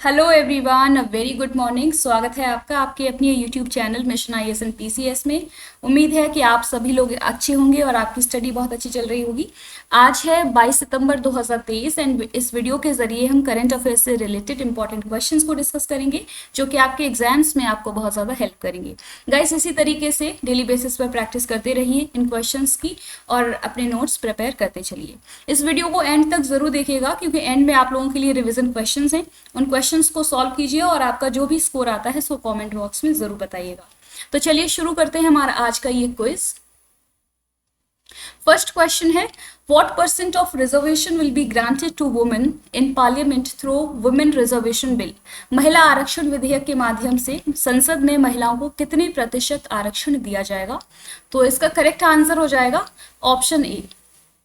Hello everyone, a very good morning. स्वागत है आपका आपके अपने YouTube channel mission IAS and PCS में। उम्मीद है कि आप सभी लोग अच्छे होंगे और आपकी स्टडी बहुत अच्छी चल रही होगी। आज है 22 सितंबर 2023 एंड इस वीडियो के जरिए हम करंट अफेयर्स से रिलेटेड इंपॉर्टेंट क्वेश्चंस को डिस्कस करेंगे जो कि आपके एग्जाम्स में आपको बहुत ज़्यादा हेल्प करेंगे। गाइस, इसी तरीके से डेली बेसिस पर प्रैक्टिस करते रहिए इन क्वेश्चंस की और अपने नोट्स प्रिपेयर करते चलिए। इस वीडियो को एंड तक जरूर देखिएगा क्योंकि एंड में आप लोगों के लिए रिविजन क्वेश्चंस हैं। उन क्वेश्चंस को सॉल्व कीजिए और आपका जो भी स्कोर आता है सो कमेंट बॉक्स में जरूर बताइएगा। तो चलिए शुरू करते हैं हमारा आज का ये क्विज। फर्स्ट क्वेश्चन है, what percent of reservation will be granted to women in parliament through women reservation bill. महिला आरक्षण विधेयक के माध्यम से संसद में महिलाओं को कितने प्रतिशत आरक्षण दिया जाएगा? तो इसका करेक्ट आंसर हो जाएगा ऑप्शन ए,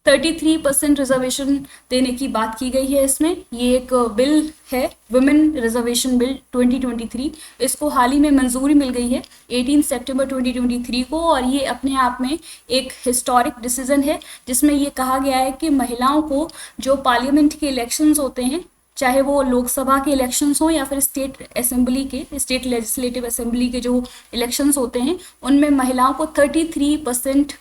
33% रिजर्वेशन देने की बात की गई है। इसमें ये एक बिल है, वुमेन रिजर्वेशन बिल 2023। इसको हाल ही में मंजूरी मिल गई है 18 सितंबर 2023 को, और ये अपने आप में एक हिस्टोरिक डिसीजन है जिसमें ये कहा गया है कि महिलाओं को जो पार्लियामेंट के इलेक्शंस होते हैं, चाहे वो लोकसभा के इलेक्शंस हो या फिर स्टेट असेंबली के, स्टेट लेजिस्लेटिव असेंबली के जो इलेक्शंस होते हैं, उनमें महिलाओं को 33%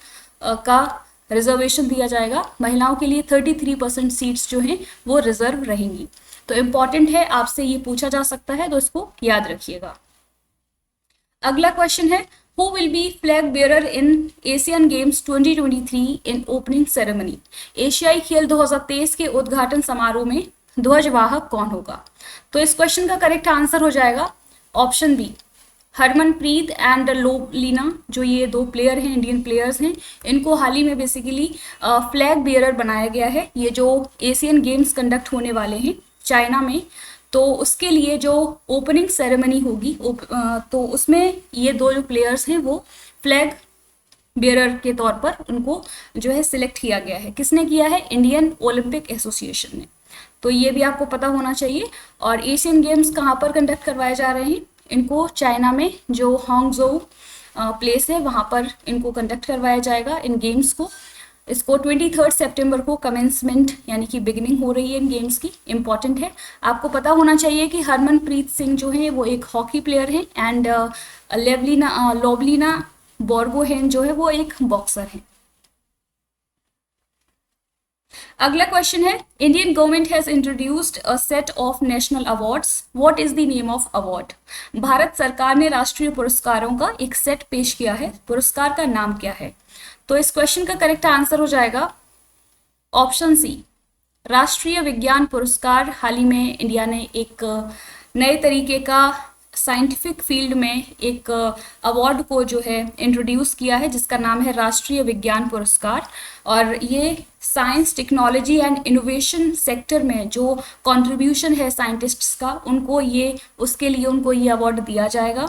का रिजर्वेशन दिया जाएगा। महिलाओं के लिए 33% सीट्स जो हैं वो रिजर्व रहेंगी। तो इम्पॉर्टेंट है, आपसे ये पूछा जा सकता है, तो इसको याद रखिएगा। अगला क्वेश्चन है, who will be flag bearer in Asian games 2023 in opening ceremony. एशियाई खेल 2023 के उद्घाटन समारोह में ध्वजवाहक कौन होगा? तो इस क्वेश्चन का करेक्ट आंसर हो जाएगा ऑप्शन बी, हरमनप्रीत एंड लोबलीना। जो ये दो प्लेयर हैं, इंडियन प्लेयर्स हैं, इनको हाल ही में बेसिकली फ्लैग बियरर बनाया गया है। ये जो एशियन गेम्स कंडक्ट होने वाले हैं चाइना में, तो उसके लिए जो ओपनिंग सेरेमनी होगी तो उसमें ये दो जो प्लेयर्स हैं वो फ्लैग बियरर के तौर पर उनको जो है सिलेक्ट किया गया है। किसने किया है? इंडियन ओलंपिक एसोसिएशन ने। तो ये भी आपको पता होना चाहिए। और एशियन गेम्स कहाँ पर कंडक्ट करवाए जा रहे हैं? इनको चाइना में जो हांगझोउ प्लेस है वहाँ पर इनको कंडक्ट करवाया जाएगा इन गेम्स को। इसको 23 सितंबर को कमेंसमेंट यानी कि बिगिनिंग हो रही है इन गेम्स की। इंपॉर्टेंट है, आपको पता होना चाहिए कि हरमनप्रीत सिंह जो है वो एक हॉकी प्लेयर है एंड लोबलीना बोर्गोहेन जो है वो एक बॉक्सर है। अगला क्वेश्चन है, Indian government has introduced a set of national awards, what is the name of award. Bharat सरकार ने राष्ट्रीय पुरस्कारों का एक सेट पेश किया है, पुरस्कार का नाम क्या है? तो इस क्वेश्चन का करेक्ट आंसर हो जाएगा ऑप्शन सी, राष्ट्रीय विज्ञान पुरस्कार। हाल ही में इंडिया ने एक नए तरीके का साइंटिफिक फील्ड में एक अवार्ड को जो है इंट्रोड्यूस किया है जिसका नाम है राष्ट्रीय विज्ञान पुरस्कार। और ये science, technology and innovation sector में जो कंट्रीब्यूशन है साइंटिस्ट्स का, उनको ये उसके लिए उनको ये अवार्ड दिया जाएगा।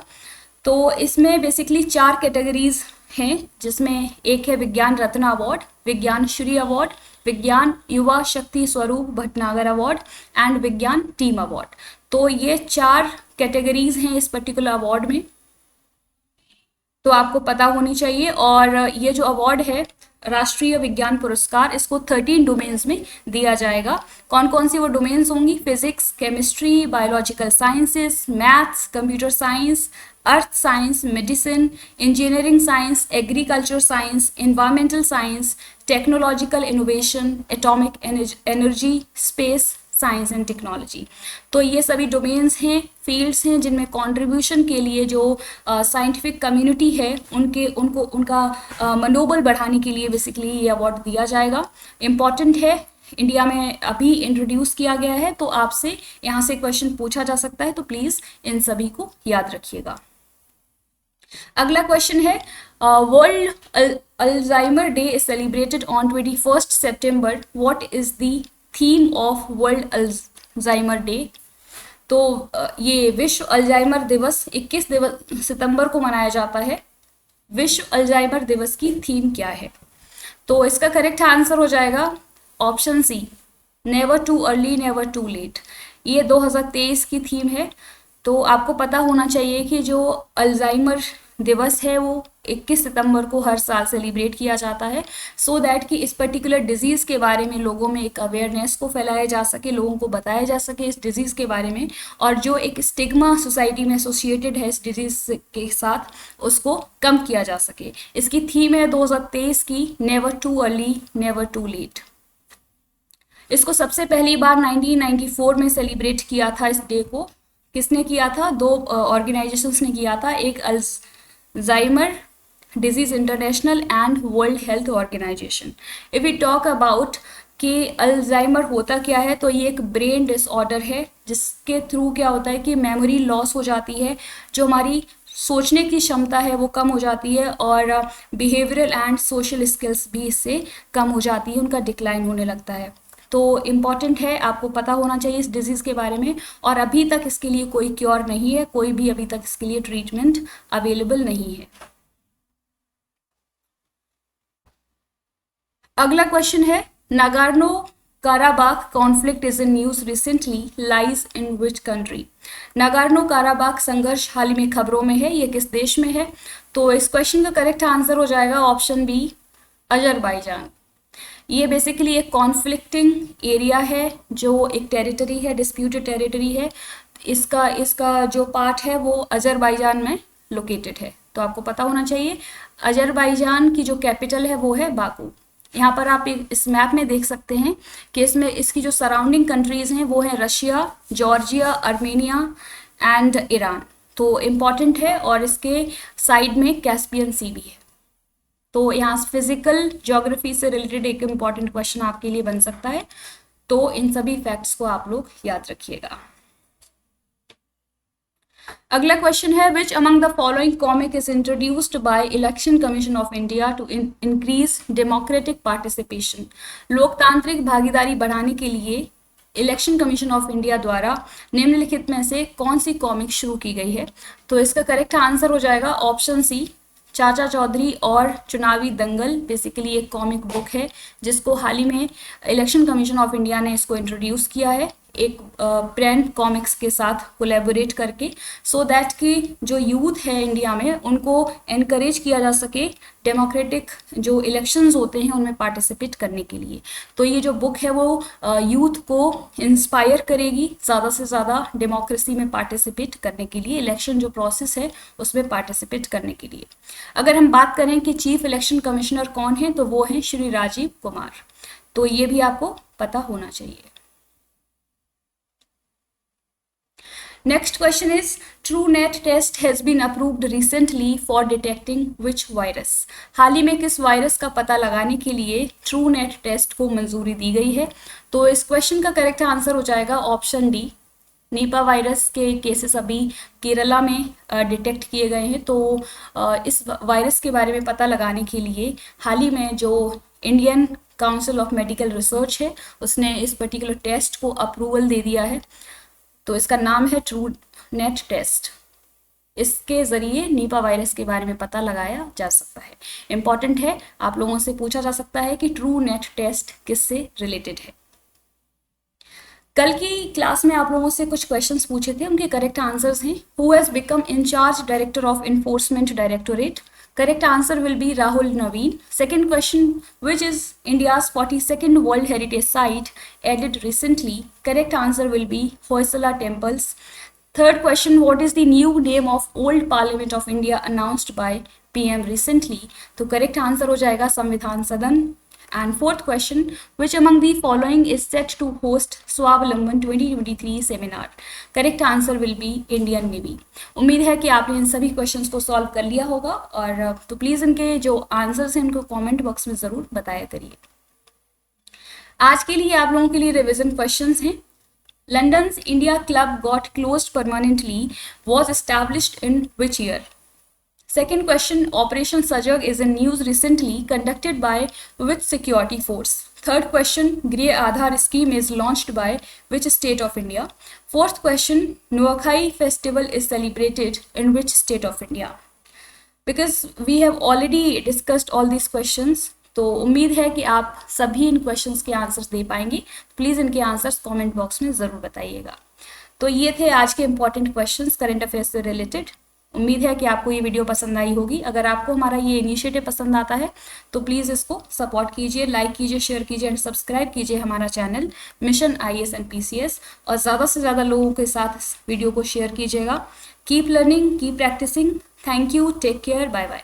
तो इसमें बेसिकली 4 कैटेगरीज हैं, जिसमें एक है विज्ञान रत्न अवार्ड, विज्ञान श्री अवार्ड, विज्ञान युवा शक्ति स्वरूप भटनागर अवार्ड एंड विज्ञान टीम अवार्ड। तो ये 4 कैटेगरीज हैं इस पर्टिकुलर अवार्ड में, तो आपको पता होनी चाहिए। और ये जो अवार्ड है राष्ट्रीय विज्ञान पुरस्कार, इसको 13 डोमेन्स में दिया जाएगा। कौन कौन सी वो डोमेन्स होंगी? Physics, chemistry, biological sciences, maths, computer science, earth science, medicine, engineering science, agriculture science, environmental science, technological innovation, atomic energy, space science and technology. तो ये सभी डोमेन्स हैं, फील्ड्स हैं जिनमें कंट्रीब्यूशन के लिए जो साइंटिफिक कम्युनिटी है उनका मनोबल बढ़ाने के लिए बेसिकली ये अवार्ड दिया जाएगा। इम्पॉर्टेंट है, इंडिया में अभी इंट्रोड्यूस किया गया है, तो आपसे यहाँ से क्वेश्चन पूछा जा सकता है, तो प्लीज़ इन सभी को याद रखिएगा। अगला क्वेश्चन है, world Alzheimer day is celebrated on 21 September, what is the theme of world Alzheimer day. तो ये विश्व अल्जाइमर दिवस 21 सितंबर को मनाया जाता है। विश्व अल्जाइमर दिवस की थीम क्या है? तो इसका करेक्ट आंसर हो जाएगा option C, never too early never too late. ये 2023 की थीम है। तो आपको पता होना चाहिए कि जो अल्जाइमर दिवस है वो 21 सितंबर को हर साल सेलिब्रेट किया जाता है, सो दैट कि इस पर्टिकुलर डिजीज़ के बारे में लोगों में एक अवेयरनेस को फैलाया जा सके, लोगों को बताया जा सके इस डिजीज़ के बारे में, और जो एक स्टिग्मा सोसाइटी में एसोसिएटेड है इस डिजीज़ के साथ उसको कम किया जा सके। इसकी थीम है 2023 की never too early never too late. इसको सबसे पहली बार 1994 में सेलिब्रेट किया था इस डे को। किसने किया था? दो ऑर्गेनाइजेशंस ने किया था, एक Alzheimer Disease International and World Health Organization. If we talk about कि अल्जाइमर होता क्या है, तो ये एक ब्रेन डिसऑर्डर है जिसके थ्रू क्या होता है कि मेमोरी लॉस हो जाती है, जो हमारी सोचने की क्षमता है वो कम हो जाती है, और बिहेवियरल एंड सोशल स्किल्स भी इससे कम हो जाती है, उनका डिक्लाइन होने लगता है। तो इम्पॉर्टेंट है, आपको पता होना चाहिए इस डिजीज़ के बारे में, और अभी तक इसके लिए कोई क्योर नहीं है, कोई भी अभी तक इसके लिए ट्रीटमेंट अवेलेबल नहीं है। अगला क्वेश्चन है, Nagorno Karabakh conflict is in news recently, lies in which country? Nagorno Karabakh संघर्ष हाल ही में खबरों में है, ये किस देश में है? तो इस क्वेश्चन का करेक्ट आंसर हो जाएगा ऑप्शन बी, अजरबैजान। ये बेसिकली एक कॉन्फ्लिक्टिंग एरिया है, जो एक टेरिटरी है, डिस्प्यूटेड टेरिटरी है। इसका जो पार्ट है वो अजरबैजान में लोकेटेड है, तो आपको पता होना चाहिए। अजरबैजान की जो कैपिटल है वो है बाकू। यहाँ पर आप इस मैप में देख सकते हैं कि इसमें इसकी जो सराउंडिंग कंट्रीज हैं वो हैं Russia, Georgia, Armenia and Iran. तो इम्पॉर्टेंट है, और इसके साइड में कैस्पियन सी भी है। तो यहाँ फिजिकल ज्योग्राफी से रिलेटेड एक इम्पॉर्टेंट क्वेश्चन आपके लिए बन सकता है, तो इन सभी फैक्ट्स को आप लोग याद रखिएगा। अगला क्वेश्चन है, which among the following comic is introduced by Election Commission of India to increase democratic participation? लोकतांत्रिक भागीदारी बढ़ाने के लिए इलेक्शन कमीशन ऑफ इंडिया द्वारा निम्नलिखित में से कौन सी कॉमिक शुरू की गई है? तो इसका करेक्ट आंसर हो जाएगा ऑप्शन सी, चाचा चौधरी और चुनावी दंगल। बेसिकली एक कॉमिक बुक है जिसको हाल ही में इलेक्शन कमीशन ऑफ इंडिया ने इसको इंट्रोड्यूस किया है, एक ब्रांड कॉमिक्स के साथ कोलैबोरेट करके, सो दैट कि जो यूथ है इंडिया में उनको एनकरेज किया जा सके डेमोक्रेटिक जो इलेक्शंस होते हैं उनमें पार्टिसिपेट करने के लिए। तो ये जो बुक है वो यूथ को इंस्पायर करेगी ज़्यादा से ज़्यादा डेमोक्रेसी में पार्टिसिपेट करने के लिए, इलेक्शन जो प्रोसेस है उसमें पार्टिसिपेट करने के लिए। अगर हम बात करें कि चीफ इलेक्शन कमिश्नर कौन है, तो वो हैं श्री राजीव कुमार। तो ये भी आपको पता होना चाहिए। Next question is, TrueNet test has been approved recently for detecting which virus? हाल ही में किस वायरस का पता लगाने के लिए TrueNet टेस्ट को मंजूरी दी गई है? तो इस क्वेश्चन का करेक्ट आंसर हो जाएगा ऑप्शन डी, नीपा वायरस के केसेस अभी केरला में डिटेक्ट किए गए हैं। तो इस वायरस के बारे में पता लगाने के लिए हाल ही में जो Indian council of medical research है उसने इस पर्टिकुलर टेस्ट को अप्रूवल दे दिया है। तो इसका नाम है TrueNet टेस्ट। इसके ज़रिए नीपा वायरस के बारे में पता लगाया जा सकता है। इम्पॉर्टेंट है, आप लोगों से पूछा जा सकता है कि TrueNet टेस्ट किससे रिलेटेड है। कल की क्लास में आप लोगों से कुछ क्वेश्चंस पूछे थे, उनके करेक्ट आंसर्स हैं। Who has become in charge director of Enforcement Directorate? Correct answer will be Rahul Naveen. Second question, which is India's 42nd World Heritage Site added recently? Correct answer will be Hoysala Temples. Third question, what is the new name of Old Parliament of India announced by PM recently? तो correct answer हो जाएगा संविधान सदन। And fourth question, which among the following is set to host स्वावलंबन 2023 seminar? Correct answer will be Indian navy. उम्मीद है कि आपने इन सभी क्वेश्चंस को सॉल्व कर लिया होगा, और तो प्लीज़ इनके जो आंसर्स हैं इनको कमेंट बॉक्स में ज़रूर बताया करिए। आज के लिए आप लोगों के लिए रिविजन क्वेश्चंस हैं। London India club got closed permanently was established in which year? Second question, Operation Sajag is in news recently conducted by which security force? Third question, Grey Aadhaar scheme is launched by which state of India? Fourth question, Nuakhai festival is celebrated in which state of India? Because we have already discussed all these questions, तो उम्मीद है कि आप सभी इन questions के answers दे पाएंगे। Please इनके answers comment box में ज़रूर बताइएगा। तो ये थे आज के इम्पॉर्टेंट क्वेश्चंस करंट अफेयर्स से रिलेटेड। उम्मीद है कि आपको ये वीडियो पसंद आई होगी। अगर आपको हमारा ये इनिशिएटिव पसंद आता है तो प्लीज़ इसको सपोर्ट कीजिए, लाइक कीजिए, शेयर कीजिए एंड सब्सक्राइब कीजिए हमारा channel mission IAS and PCS, और ज़्यादा से ज़्यादा लोगों के साथ इस वीडियो को शेयर कीजिएगा। Keep learning, keep practising. Thank you, take care, bye bye.